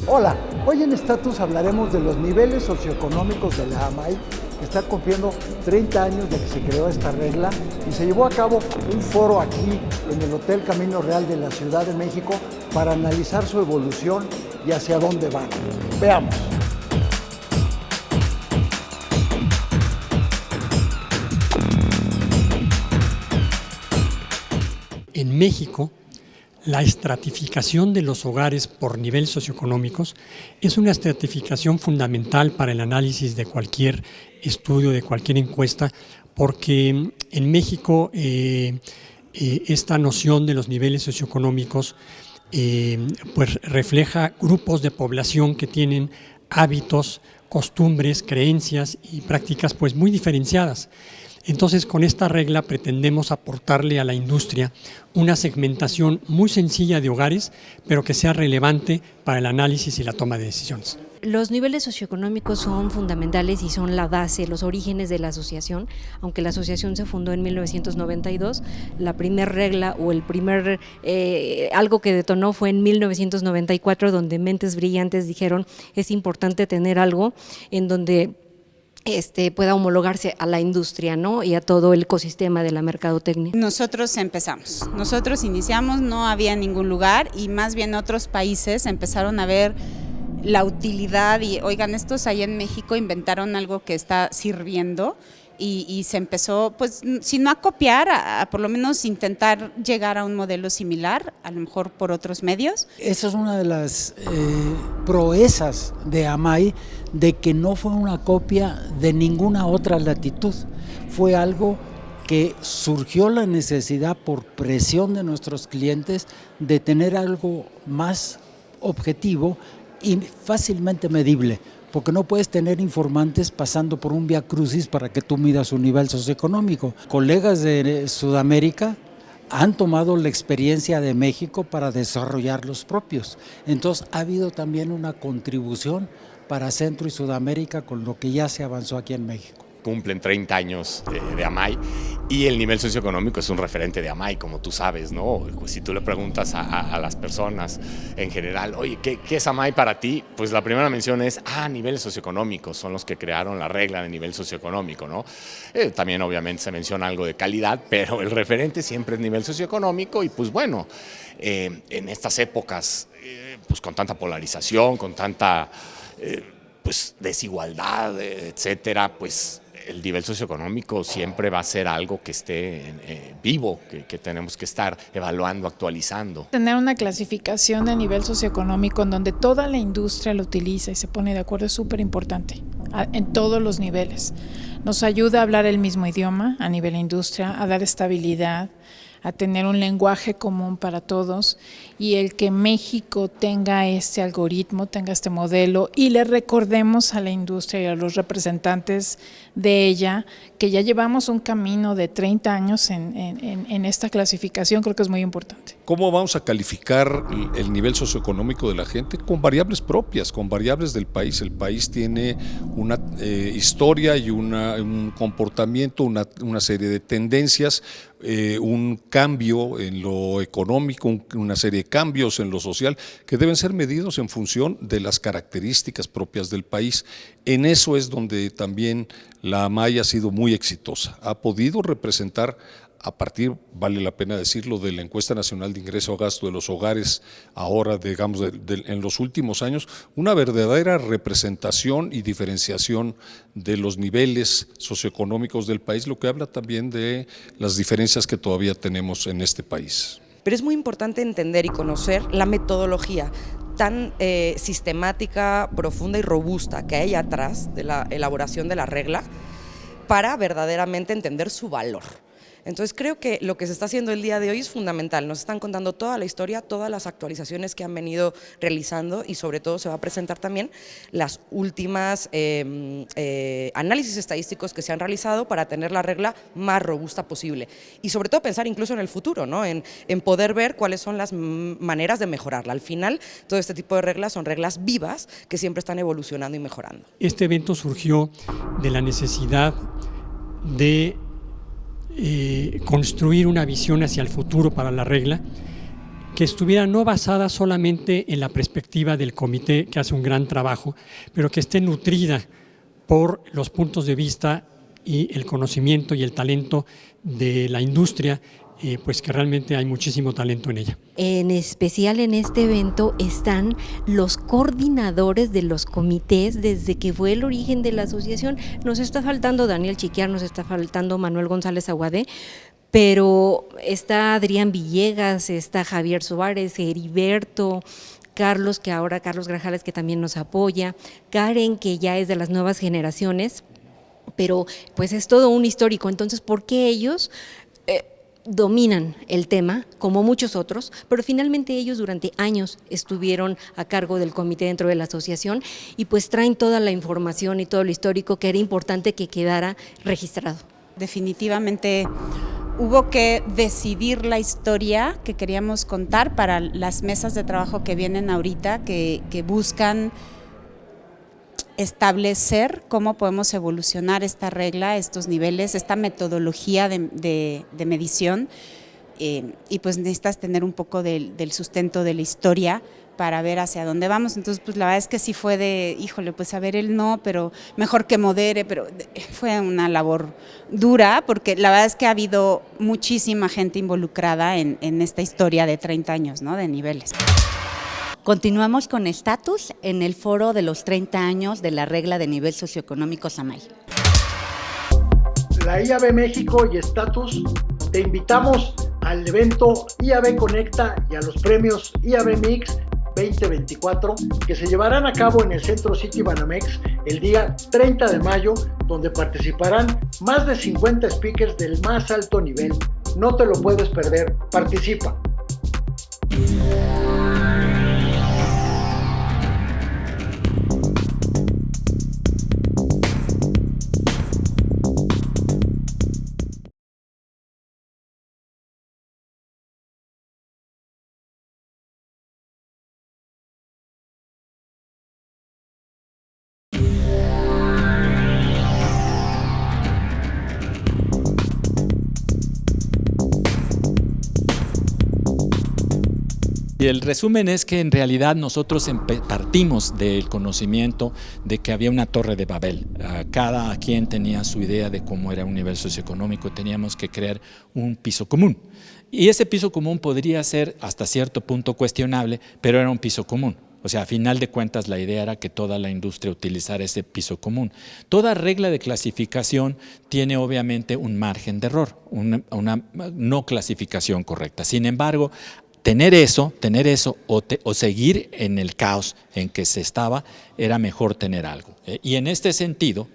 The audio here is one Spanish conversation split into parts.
Hola, hoy en Status hablaremos de los niveles socioeconómicos de la AMAI, que está cumpliendo 30 años de que se creó esta regla y se llevó a cabo un foro aquí en el Hotel Camino Real de la Ciudad de México para analizar su evolución y hacia dónde van. Veamos. En México, la estratificación de los hogares por nivel socioeconómicos es una estratificación fundamental para el análisis de cualquier estudio, de cualquier encuesta, porque en México esta noción de los niveles socioeconómicos pues refleja grupos de población que tienen hábitos, costumbres, creencias y prácticas pues muy diferenciadas. Entonces, con esta regla pretendemos aportarle a la industria una segmentación muy sencilla de hogares, pero que sea relevante para el análisis y la toma de decisiones. Los niveles socioeconómicos son fundamentales y son la base, los orígenes de la asociación. Aunque la asociación se fundó en 1992, la primera regla o el primer algo que detonó fue en 1994, donde mentes brillantes dijeron es importante tener algo en donde pueda homologarse a la industria, ¿no? Y a todo el ecosistema de la mercadotecnia. Nosotros iniciamos, no había ningún lugar y más bien otros países empezaron a ver la utilidad y oigan, estos allá en México inventaron algo que está sirviendo y se empezó, pues, si no a copiar, a por lo menos intentar llegar a un modelo similar, a lo mejor por otros medios. Esa es una de las proezas de AMAI, de que no fue una copia de ninguna otra latitud, fue algo que surgió la necesidad por presión de nuestros clientes de tener algo más objetivo y fácilmente medible, porque no puedes tener informantes pasando por un viacrucis para que tú midas su nivel socioeconómico. Colegas de Sudamérica han tomado la experiencia de México para desarrollar los propios. Entonces ha habido también una contribución para Centro y Sudamérica con lo que ya se avanzó aquí en México. Cumplen 30 años de AMAI y el nivel socioeconómico es un referente de AMAI, como tú sabes, ¿no? Pues si tú le preguntas a las personas en general, oye, ¿qué es AMAI para ti? Pues la primera mención es, niveles socioeconómicos, son los que crearon la regla de nivel socioeconómico, ¿no? También obviamente se menciona algo de calidad, pero el referente siempre es nivel socioeconómico y pues bueno, en estas épocas, pues con tanta polarización, con tanta pues desigualdad, etcétera, pues el nivel socioeconómico siempre va a ser algo que esté vivo, que tenemos que estar evaluando, actualizando. Tener una clasificación de nivel socioeconómico en donde toda la industria lo utiliza y se pone de acuerdo es súper importante en todos los niveles. Nos ayuda a hablar el mismo idioma a nivel industria, a dar estabilidad, a tener un lenguaje común para todos, y el que México tenga este algoritmo, tenga este modelo y le recordemos a la industria y a los representantes de ella que ya llevamos un camino de 30 años en esta clasificación, creo que es muy importante. ¿Cómo vamos a calificar el nivel socioeconómico de la gente? Con variables propias, con variables del país. El país tiene una historia y un comportamiento, una serie de tendencias, un cambio en lo económico, una serie de cambios en lo social que deben ser medidos en función de las características propias del país. En eso es donde también la AMAI ha sido muy exitosa, ha podido representar a partir, vale la pena decirlo, de la encuesta nacional de ingreso a gasto de los hogares, ahora digamos en los últimos años, una verdadera representación y diferenciación de los niveles socioeconómicos del país, lo que habla también de las diferencias que todavía tenemos en este país. Pero es muy importante entender y conocer la metodología tan sistemática, profunda y robusta que hay atrás de la elaboración de la regla para verdaderamente entender su valor. Entonces creo que lo que se está haciendo el día de hoy es fundamental, nos están contando toda la historia, todas las actualizaciones que han venido realizando y sobre todo se va a presentar también las últimas análisis estadísticos que se han realizado para tener la regla más robusta posible y sobre todo pensar incluso en el futuro, ¿no? en poder ver cuáles son las maneras de mejorarla. Al final todo este tipo de reglas son reglas vivas que siempre están evolucionando y mejorando. Este evento surgió de la necesidad de construir una visión hacia el futuro para la regla que estuviera no basada solamente en la perspectiva del comité, que hace un gran trabajo, pero que esté nutrida por los puntos de vista y el conocimiento y el talento de la industria, pues que realmente hay muchísimo talento en ella. En especial en este evento están los coordinadores de los comités desde que fue el origen de la asociación. Nos está faltando Daniel Chiquiar, nos está faltando Manuel González Aguadé, pero está Adrián Villegas, está Javier Suárez, Heriberto, Carlos Grajales, que también nos apoya, Karen, que ya es de las nuevas generaciones, pero pues es todo un histórico. Entonces, ¿por qué ellos dominan el tema, como muchos otros, pero finalmente ellos durante años estuvieron a cargo del comité dentro de la asociación y pues traen toda la información y todo lo histórico que era importante que quedara registrado? Definitivamente hubo que decidir la historia que queríamos contar para las mesas de trabajo que vienen ahorita, que buscan establecer cómo podemos evolucionar esta regla, estos niveles, esta metodología de medición, y pues necesitas tener un poco del sustento de la historia para ver hacia dónde vamos. Entonces, pues la verdad es que sí fue de, híjole, pues a ver, él no, pero mejor que modere, pero fue una labor dura, porque la verdad es que ha habido muchísima gente involucrada en esta historia de 30 años, ¿no?, de niveles. Continuamos con Estatus en el foro de los 30 años de la regla de nivel socioeconómico AMAI. La IAB México y Estatus te invitamos al evento IAB Conecta y a los premios IAB Mix 2024 que se llevarán a cabo en el Centro City Banamex el día 30 de mayo, donde participarán más de 50 speakers del más alto nivel. No te lo puedes perder, participa. Y el resumen es que en realidad nosotros partimos del conocimiento de que había una torre de Babel. Cada quien tenía su idea de cómo era un nivel socioeconómico, teníamos que crear un piso común. Y ese piso común podría ser hasta cierto punto cuestionable, pero era un piso común. O sea, a final de cuentas la idea era que toda la industria utilizara ese piso común. Toda regla de clasificación tiene obviamente un margen de error, una no clasificación correcta. Sin embargo, tener eso o seguir en el caos en que se estaba, era mejor tener algo. Y en ese sentido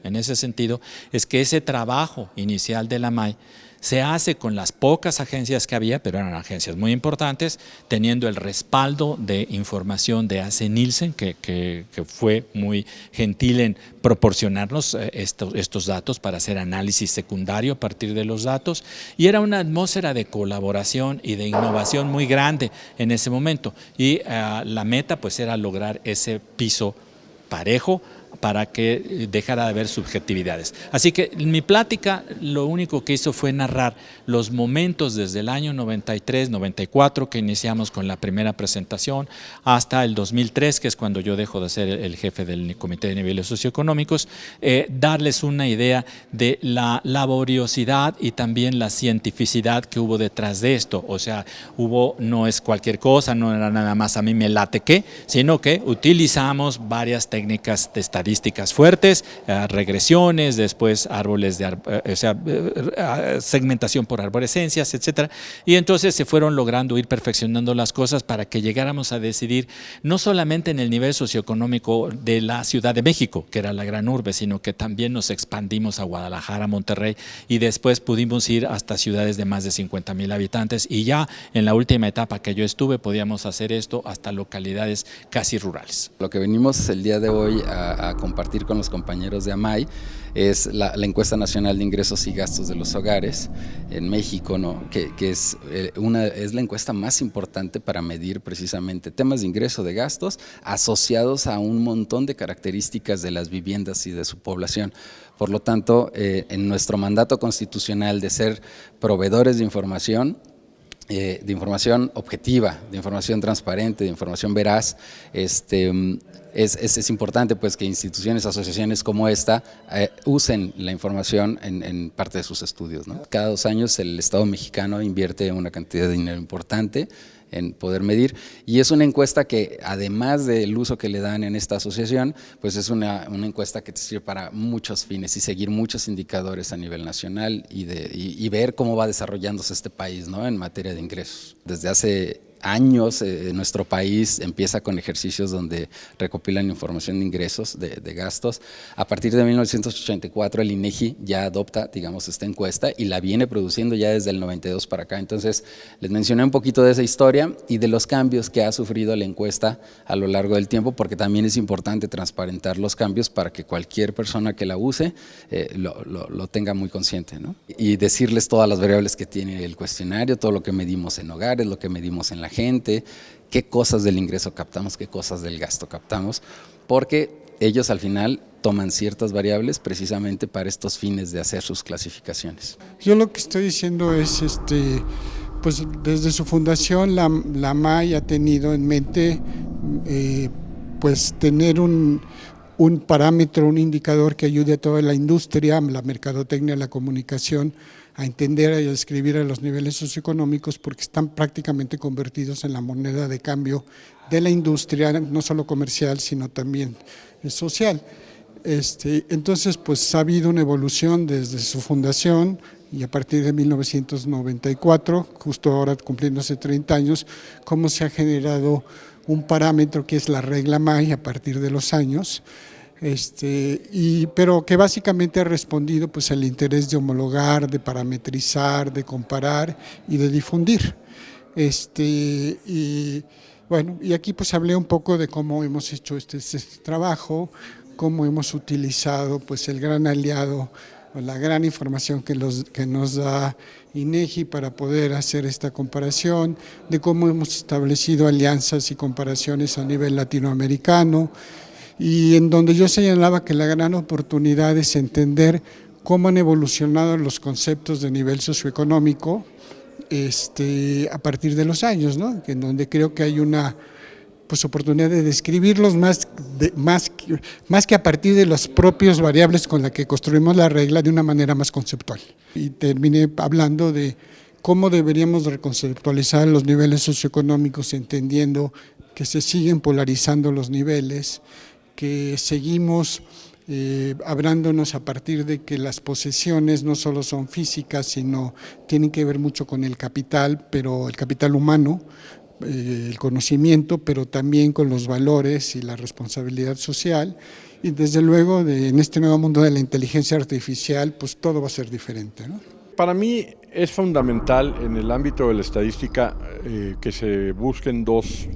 es que ese trabajo inicial de la AMAI se hace con las pocas agencias que había, pero eran agencias muy importantes, teniendo el respaldo de información de AC Nielsen, que fue muy gentil en proporcionarnos estos datos para hacer análisis secundario a partir de los datos, y era una atmósfera de colaboración y de innovación muy grande en ese momento, y la meta pues era lograr ese piso parejo para que dejara de haber subjetividades. Así que mi plática lo único que hizo fue narrar los momentos desde el año 93, 94, que iniciamos con la primera presentación, hasta el 2003, que es cuando yo dejo de ser el jefe del Comité de Niveles Socioeconómicos, darles una idea de la laboriosidad y también la cientificidad que hubo detrás de esto. O sea, no es cualquier cosa, no era nada más a mí me late que, sino que utilizamos varias técnicas de estadísticas fuertes, regresiones, después árboles segmentación por arborescencias, etcétera. Y entonces se fueron logrando ir perfeccionando las cosas para que llegáramos a decidir no solamente en el nivel socioeconómico de la Ciudad de México, que era la gran urbe, sino que también nos expandimos a Guadalajara, Monterrey, y después pudimos ir hasta ciudades de más de 50,000 habitantes, y ya en la última etapa que yo estuve podíamos hacer esto hasta localidades casi rurales. Lo que venimos el día de hoy a compartir con los compañeros de AMAI es la encuesta nacional de ingresos y gastos de los hogares en México, ¿no? que es la encuesta más importante para medir precisamente temas de ingreso, de gastos, asociados a un montón de características de las viviendas y de su población. Por lo tanto, en nuestro mandato constitucional de ser proveedores de información, de información objetiva, de información transparente, de información veraz. Es importante pues que instituciones, asociaciones como esta usen la información en parte de sus estudios, ¿no? Cada 2 años el Estado mexicano invierte una cantidad de dinero importante en poder medir, y es una encuesta que, además del uso que le dan en esta asociación, pues es una encuesta que te sirve para muchos fines y seguir muchos indicadores a nivel nacional y ver cómo va desarrollándose este país, ¿no?, en materia de ingresos. Desde hace años nuestro país empieza con ejercicios donde recopilan información de ingresos, de gastos. A partir de 1984 el INEGI ya adopta, digamos, esta encuesta y la viene produciendo ya desde el 92 para acá. Entonces les mencioné un poquito de esa historia y de los cambios que ha sufrido la encuesta a lo largo del tiempo, porque también es importante transparentar los cambios para que cualquier persona que la use lo tenga muy consciente, ¿no? Y decirles todas las variables que tiene el cuestionario, todo lo que medimos en hogares, lo que medimos en la gente, qué cosas del ingreso captamos, qué cosas del gasto captamos, porque ellos al final toman ciertas variables precisamente para estos fines de hacer sus clasificaciones. Yo lo que estoy diciendo es, pues desde su fundación la AMAI ha tenido en mente pues tener un parámetro, un indicador que ayude a toda la industria, la mercadotecnia, la comunicación, a entender y a describir a los niveles socioeconómicos, porque están prácticamente convertidos en la moneda de cambio de la industria, no solo comercial, sino también social. Entonces, pues ha habido una evolución desde su fundación y a partir de 1994, justo ahora cumpliéndose 30 años, cómo se ha generado un parámetro que es la regla AMAI a partir de los años, pero que básicamente ha respondido pues al interés de homologar, de parametrizar, de comparar y de difundir. Y bueno, y aquí pues hablé un poco de cómo hemos hecho este trabajo, cómo hemos utilizado pues el gran aliado, la gran información que nos da INEGI para poder hacer esta comparación, de cómo hemos establecido alianzas y comparaciones a nivel latinoamericano, y en donde yo señalaba que la gran oportunidad es entender cómo han evolucionado los conceptos de nivel socioeconómico a partir de los años, ¿no? En donde creo que hay una pues oportunidad de describirlos más que a partir de las propias variables con las que construimos la regla, de una manera más conceptual. Y terminé hablando de cómo deberíamos reconceptualizar los niveles socioeconómicos, entendiendo que se siguen polarizando los niveles, que seguimos hablándonos a partir de que las posesiones no solo son físicas, sino tienen que ver mucho con el capital, pero el capital humano, el conocimiento, pero también con los valores y la responsabilidad social, y desde luego en este nuevo mundo de la inteligencia artificial, pues todo va a ser diferente, ¿no? Para mí es fundamental en el ámbito de la estadística que se busquen 2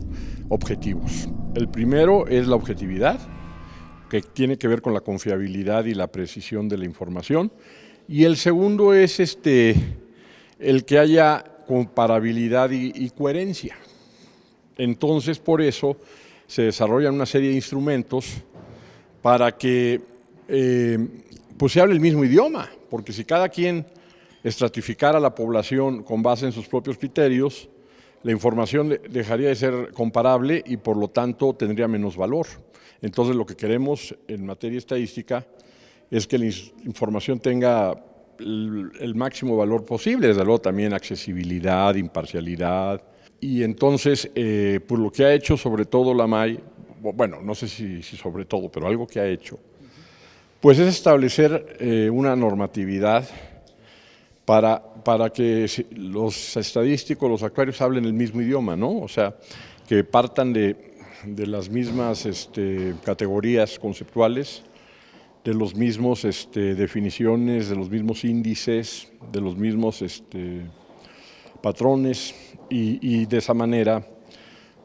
objetivos. El primero es la objetividad, que tiene que ver con la confiabilidad y la precisión de la información, y el segundo es el que haya comparabilidad y coherencia. Entonces, por eso se desarrollan una serie de instrumentos para que pues se hable el mismo idioma, porque si cada quien estratificara a la población con base en sus propios criterios, la información dejaría de ser comparable y por lo tanto tendría menos valor. Entonces lo que queremos en materia estadística es que la información tenga el máximo valor posible, desde luego también accesibilidad, imparcialidad, y entonces pues lo que ha hecho sobre todo la AMAI, bueno, no sé si sobre todo, pero algo que ha hecho, pues es establecer una normatividad para que los estadísticos, los actuarios hablen el mismo idioma, ¿no? O sea, que partan de las mismas categorías conceptuales, de los mismos definiciones, de los mismos índices, de los mismos patrones, y de esa manera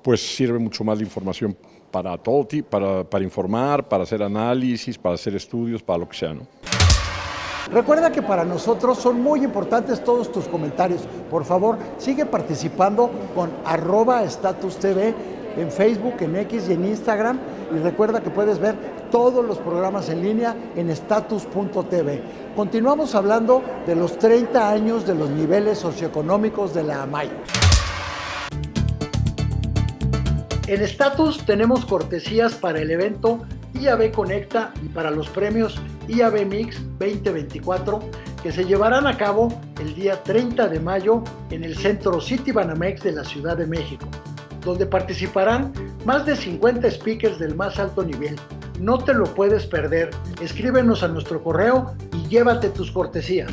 pues sirve mucho más de información para todo, para informar, para hacer análisis, para hacer estudios, para lo que sea, ¿no? Recuerda que para nosotros son muy importantes todos tus comentarios. Por favor, sigue participando con @StatusTV en Facebook, en X y en Instagram. y recuerda que puedes ver todos los programas en línea en status.tv. Continuamos hablando de los 30 años de los niveles socioeconómicos de la AMAI. En Status tenemos cortesías para el evento IAB Conecta y para los premios IAB Mix 2024 que se llevarán a cabo el día 30 de mayo en el Centro Citibanamex de la Ciudad de México, donde participarán más de 50 speakers del más alto nivel. No te lo puedes perder. Escríbenos a nuestro correo y llévate tus cortesías.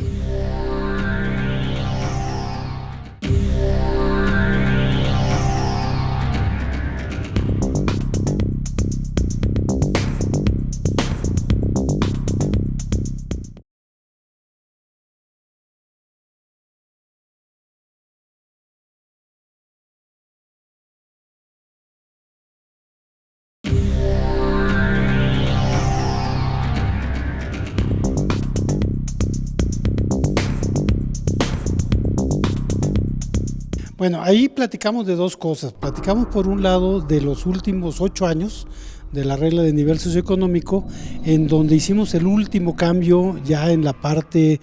Bueno, ahí platicamos de dos cosas. Platicamos por un lado de los últimos 8 años de la regla de nivel socioeconómico, en donde hicimos el último cambio ya en la parte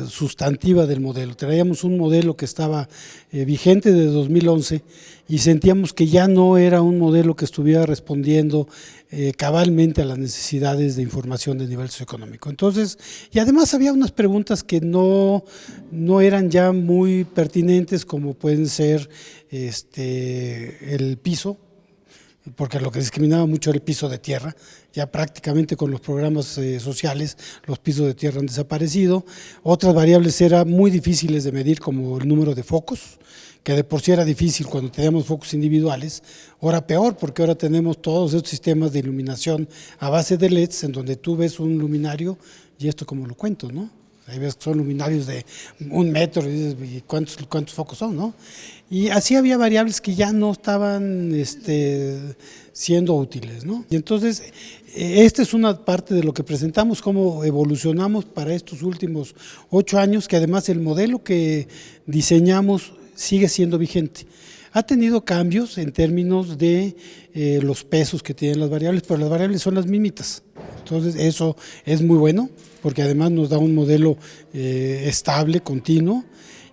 sustantiva del modelo. Traíamos un modelo que estaba vigente de 2011 y sentíamos que ya no era un modelo que estuviera respondiendo cabalmente a las necesidades de información de nivel socioeconómico. Entonces, y además había unas preguntas que no eran ya muy pertinentes, como pueden ser el piso, porque lo que discriminaba mucho era el piso de tierra. Ya prácticamente con los programas sociales los pisos de tierra han desaparecido. Otras variables eran muy difíciles de medir, como el número de focos, que de por sí era difícil cuando teníamos focos individuales. Ahora peor, porque ahora tenemos todos estos sistemas de iluminación a base de LEDs, en donde tú ves un luminario, y esto como lo cuento, ¿no? Ahí ves que son luminarios de 1 metro y dices, ¿y cuántos focos son, no? Y así había variables que ya no estaban siendo útiles, ¿no? Y entonces, esta es una parte de lo que presentamos, cómo evolucionamos para estos últimos 8 años, que además el modelo que diseñamos sigue siendo vigente. Ha tenido cambios en términos de los pesos que tienen las variables, pero las variables son las mismitas. Entonces, eso es muy bueno, porque además nos da un modelo estable, continuo,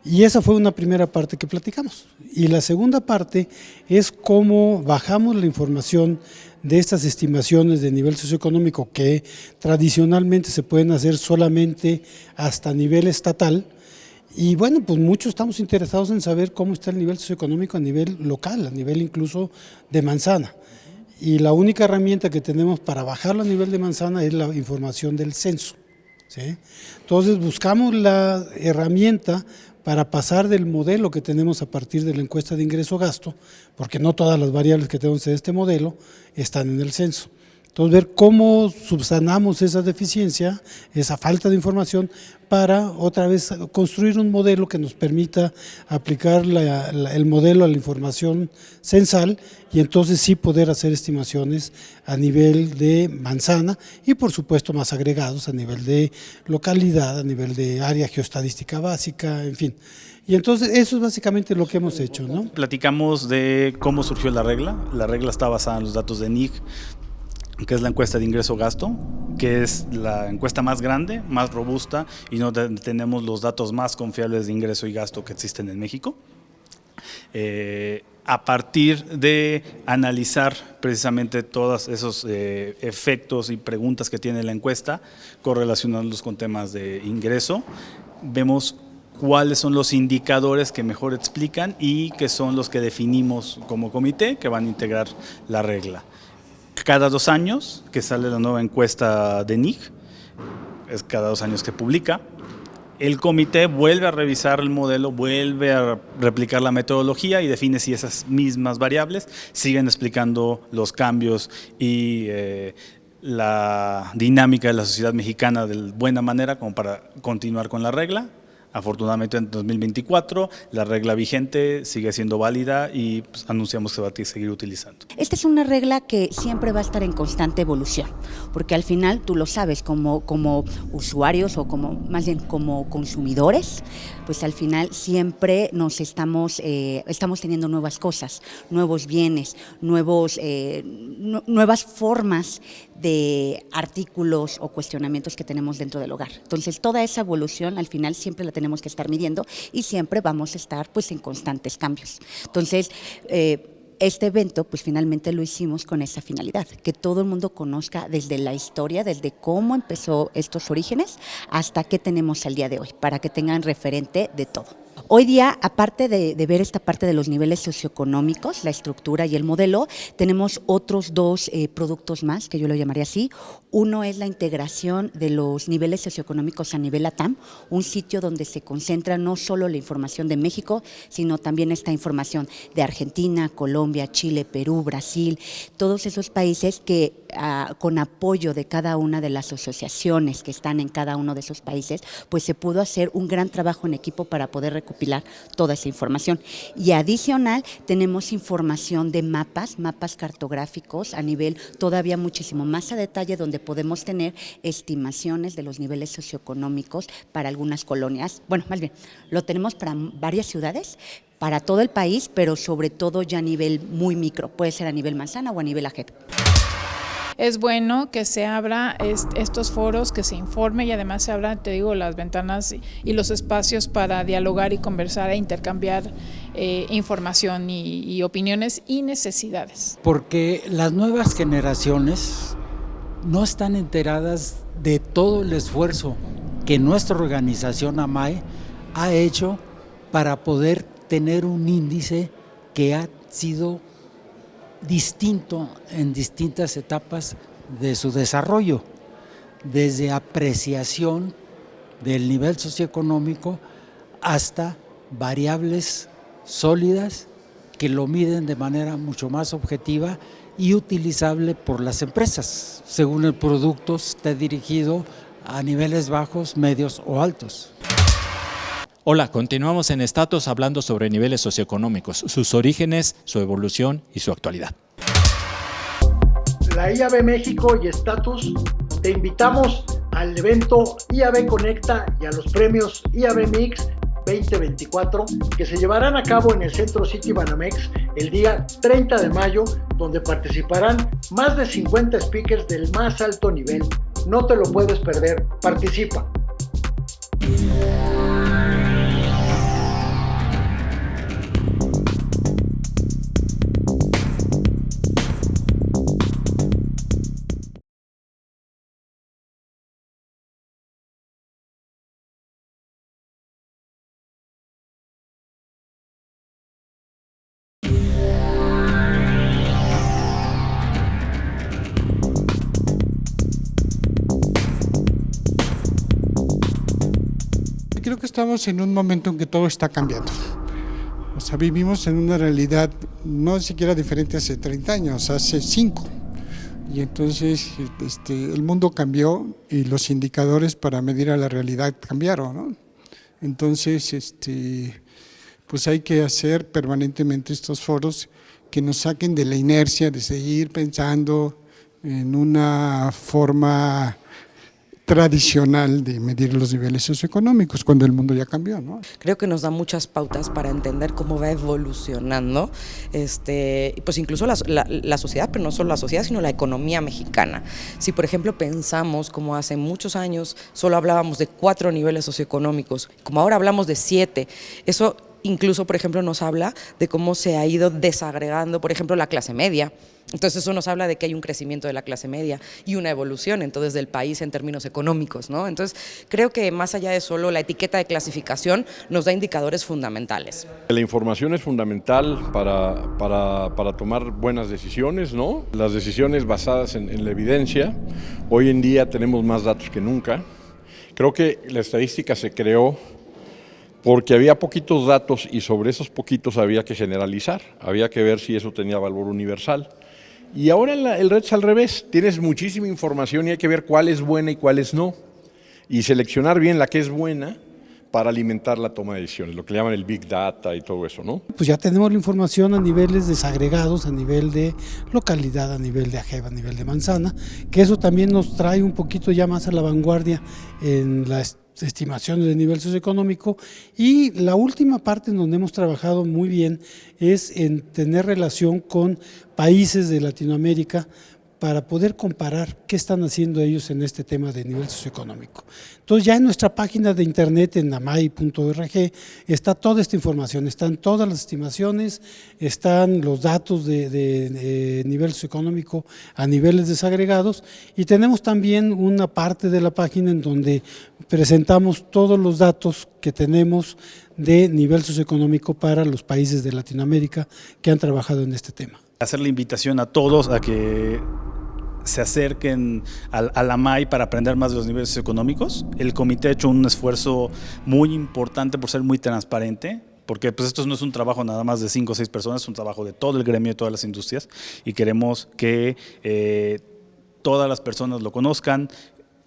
y esa fue una primera parte que platicamos. Y la segunda parte es cómo bajamos la información de estas estimaciones de nivel socioeconómico que tradicionalmente se pueden hacer solamente hasta nivel estatal. Y bueno, pues muchos estamos interesados en saber cómo está el nivel socioeconómico a nivel local, a nivel incluso de manzana. Y la única herramienta que tenemos para bajarlo a nivel de manzana es la información del censo, ¿sí? Entonces buscamos la herramienta para pasar del modelo que tenemos a partir de la encuesta de ingreso-gasto, porque no todas las variables que tenemos en este modelo están en el censo. Entonces, ver cómo subsanamos esa deficiencia, esa falta de información, para otra vez construir un modelo que nos permita aplicar el modelo a la información censal y entonces sí poder hacer estimaciones a nivel de manzana y por supuesto más agregados a nivel de localidad, a nivel de área geoestadística básica, en fin. Y entonces eso es básicamente lo que hemos hecho, ¿no? Platicamos de cómo surgió la regla. La regla está basada en los datos de NIC, que es la encuesta de ingreso-gasto, que es la encuesta más grande, más robusta y donde tenemos los datos más confiables de ingreso y gasto que existen en México. A partir de analizar precisamente todos esos efectos y preguntas que tiene la encuesta, correlacionándolos con temas de ingreso, vemos cuáles son los indicadores que mejor explican y que son los que definimos como comité que van a integrar la regla. Cada 2 años que sale la nueva encuesta de NIC, es cada 2 años que publica, el comité vuelve a revisar el modelo, vuelve a replicar la metodología y define si esas mismas variables siguen explicando los cambios y la dinámica de la sociedad mexicana de buena manera como para continuar con la regla. Afortunadamente en 2024 la regla vigente sigue siendo válida y pues, anunciamos que se va a seguir utilizando. Esta es una regla que siempre va a estar en constante evolución, porque al final tú lo sabes, como usuarios o más bien como consumidores, pues al final siempre nos estamos teniendo nuevas cosas, nuevos bienes, nuevas formas de artículos o cuestionamientos que tenemos dentro del hogar. Entonces toda esa evolución al final siempre la tenemos que estar midiendo y siempre vamos a estar pues en constantes cambios. Entonces este evento pues finalmente lo hicimos con esa finalidad, que todo el mundo conozca desde la historia, desde cómo empezó estos orígenes hasta qué tenemos al día de hoy, para que tengan referente de todo. Hoy día, aparte de ver esta parte de los niveles socioeconómicos, la estructura y el modelo, tenemos otros dos productos más, que yo lo llamaría así. Uno es la integración de los niveles socioeconómicos a nivel LATAM, un sitio donde se concentra no solo la información de México, sino también esta información de Argentina, Colombia, Chile, Perú, Brasil, todos esos países que con apoyo de cada una de las asociaciones que están en cada uno de esos países, pues se pudo hacer un gran trabajo en equipo para poder recopilar toda esa información. Y adicional tenemos información de mapas cartográficos a nivel todavía muchísimo más a detalle, donde podemos tener estimaciones de los niveles socioeconómicos para algunas colonias. Bueno, más bien, lo tenemos para varias ciudades, para todo el país, pero sobre todo ya a nivel muy micro, puede ser a nivel manzana o a nivel AGEP. Es bueno que se abra estos foros, que se informe y además se abran, te digo, las ventanas y los espacios para dialogar y conversar e intercambiar información y opiniones y necesidades. Porque las nuevas generaciones no están enteradas de todo el esfuerzo que nuestra organización AMAI ha hecho para poder tener un índice que ha sido distinto en distintas etapas de su desarrollo, desde apreciación del nivel socioeconómico hasta variables sólidas que lo miden de manera mucho más objetiva y utilizable por las empresas, según el producto esté dirigido a niveles bajos, medios o altos. Hola, continuamos en Estatus hablando sobre niveles socioeconómicos, sus orígenes, su evolución y su actualidad. La IAB México y Estatus te invitamos al evento IAB Conecta y a los premios IAB Mix 2024 que se llevarán a cabo en el Centro City Banamex el día 30 de mayo, donde participarán más de 50 speakers del más alto nivel. No te lo puedes perder, participa. Creo que estamos en un momento en que todo está cambiando. O sea, vivimos en una realidad no siquiera diferente hace 30 años, hace 5. Y entonces el mundo cambió y los indicadores para medir a la realidad cambiaron, ¿no? Entonces, pues hay que hacer permanentemente estos foros que nos saquen de la inercia de seguir pensando en una forma tradicional de medir los niveles socioeconómicos cuando el mundo ya cambió, ¿no? Creo que nos da muchas pautas para entender cómo va evolucionando, pues incluso la sociedad, pero no solo la sociedad, sino la economía mexicana. Si por ejemplo pensamos como hace muchos años solo hablábamos de 4 niveles socioeconómicos, como ahora hablamos de 7, eso incluso, por ejemplo, nos habla de cómo se ha ido desagregando, por ejemplo, la clase media. Entonces eso nos habla de que hay un crecimiento de la clase media y una evolución entonces del país en términos económicos, ¿no? Entonces creo que más allá de solo la etiqueta de clasificación nos da indicadores fundamentales. La información es fundamental para tomar buenas decisiones, ¿no? Las decisiones basadas en la evidencia. Hoy en día tenemos más datos que nunca. Creo que la estadística se creó porque había poquitos datos y sobre esos poquitos había que generalizar, había que ver si eso tenía valor universal. Y ahora el reto es al revés, tienes muchísima información y hay que ver cuál es buena y cuál es no. Y seleccionar bien la que es buena para alimentar la toma de decisiones, lo que le llaman el Big Data y todo eso, ¿no? Pues ya tenemos la información a niveles desagregados, a nivel de localidad, a nivel de ajeva, a nivel de manzana, que eso también nos trae un poquito ya más a la vanguardia en la estimaciones de nivel socioeconómico. Y la última parte en donde hemos trabajado muy bien es en tener relación con países de Latinoamérica para poder comparar qué están haciendo ellos en este tema de nivel socioeconómico. Entonces ya en nuestra página de internet en amai.org está toda esta información, están todas las estimaciones, están los datos de nivel socioeconómico a niveles desagregados, y tenemos también una parte de la página en donde presentamos todos los datos que tenemos de nivel socioeconómico para los países de Latinoamérica que han trabajado en este tema. Hacer la invitación a todos a que se acerquen a la AMAI para aprender más de los niveles socioeconómicos. El comité ha hecho un esfuerzo muy importante por ser muy transparente, porque pues esto no es un trabajo nada más de 5 o 6 personas, es un trabajo de todo el gremio, de todas las industrias, y queremos que todas las personas lo conozcan.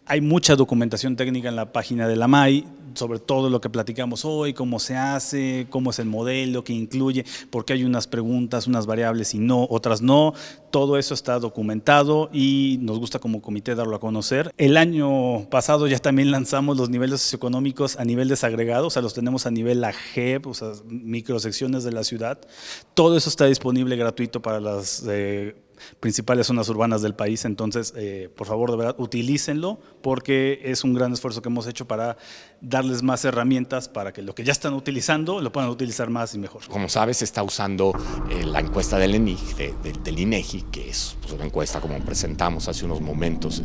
Hay mucha documentación técnica en la página de la AMAI sobre todo lo que platicamos hoy, cómo se hace, cómo es el modelo, qué incluye, porque hay unas preguntas, unas variables y no, otras no. Todo eso está documentado y nos gusta como comité darlo a conocer. El año pasado ya también lanzamos los niveles socioeconómicos a nivel desagregado, o sea, los tenemos a nivel AGEP, o sea, microsecciones de la ciudad. Todo eso está disponible gratuito para las principales zonas urbanas del país, entonces por favor de verdad utilícenlo porque es un gran esfuerzo que hemos hecho para darles más herramientas para que lo que ya están utilizando lo puedan utilizar más y mejor. Como sabes, se está usando la encuesta del INEGI, que es pues, una encuesta como presentamos hace unos momentos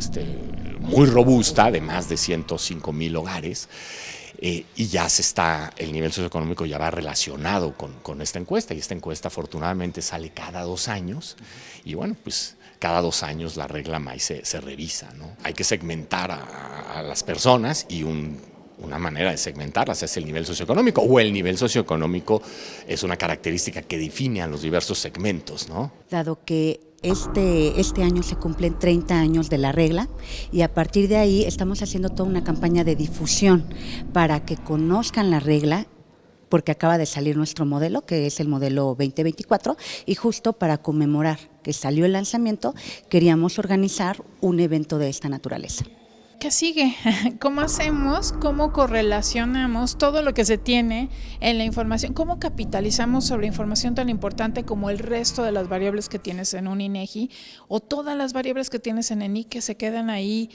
muy robusta de más de 105,000 hogares. Y ya el nivel socioeconómico ya va relacionado con esta encuesta, y esta encuesta afortunadamente sale cada 2 años, y bueno, pues cada 2 años la regla AMAI se revisa, ¿no? Hay que segmentar a las personas y una manera de segmentarlas es el nivel socioeconómico, o el nivel socioeconómico es una característica que define a los diversos segmentos, ¿no? Dado que este año se cumplen 30 años de la regla y a partir de ahí estamos haciendo toda una campaña de difusión para que conozcan la regla, porque acaba de salir nuestro modelo, que es el modelo 2024, y justo para conmemorar que salió el lanzamiento, queríamos organizar un evento de esta naturaleza. ¿Qué sigue? ¿Cómo hacemos? ¿Cómo correlacionamos todo lo que se tiene en la información? ¿Cómo capitalizamos sobre información tan importante como el resto de las variables que tienes en un INEGI o todas las variables que tienes en ENIC que se quedan ahí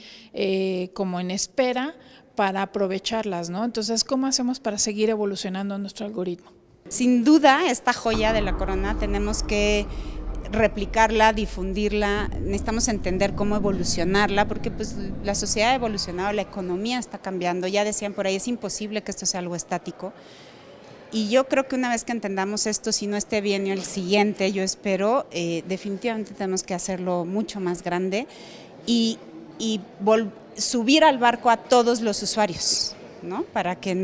como en espera para aprovecharlas, ¿no? Entonces, ¿cómo hacemos para seguir evolucionando nuestro algoritmo? Sin duda, esta joya de la corona tenemos que replicarla, difundirla, necesitamos entender cómo evolucionarla, porque pues la sociedad ha evolucionado, la economía está cambiando, ya decían por ahí, es imposible que esto sea algo estático, y yo creo que una vez que entendamos esto, si no este bienio, el siguiente, yo espero, definitivamente tenemos que hacerlo mucho más grande y subir al barco a todos los usuarios, ¿no? Para que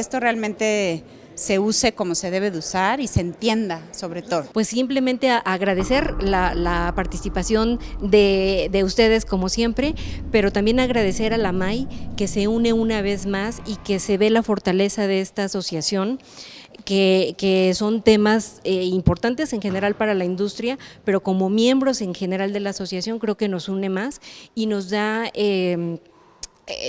esto realmente se use como se debe de usar y se entienda sobre todo. Pues simplemente agradecer la participación de ustedes como siempre, pero también agradecer a la AMAI que se une una vez más y que se ve la fortaleza de esta asociación, que son temas importantes en general para la industria, pero como miembros en general de la asociación creo que nos une más y nos da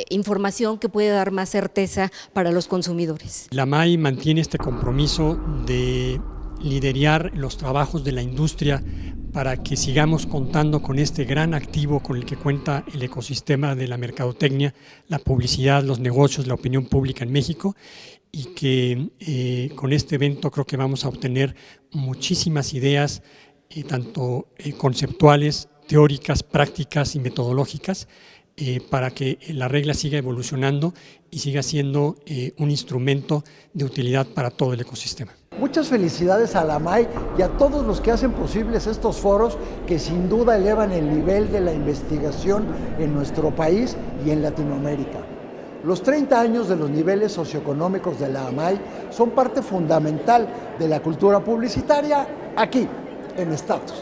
información que puede dar más certeza para los consumidores. La AMAI mantiene este compromiso de liderar los trabajos de la industria para que sigamos contando con este gran activo con el que cuenta el ecosistema de la mercadotecnia, la publicidad, los negocios, la opinión pública en México, y que con este evento creo que vamos a obtener muchísimas ideas, tanto conceptuales, teóricas, prácticas y metodológicas, para que la regla siga evolucionando y siga siendo un instrumento de utilidad para todo el ecosistema. Muchas felicidades a la AMAI y a todos los que hacen posibles estos foros que sin duda elevan el nivel de la investigación en nuestro país y en Latinoamérica. Los 30 años de los niveles socioeconómicos de la AMAI son parte fundamental de la cultura publicitaria aquí, en Status.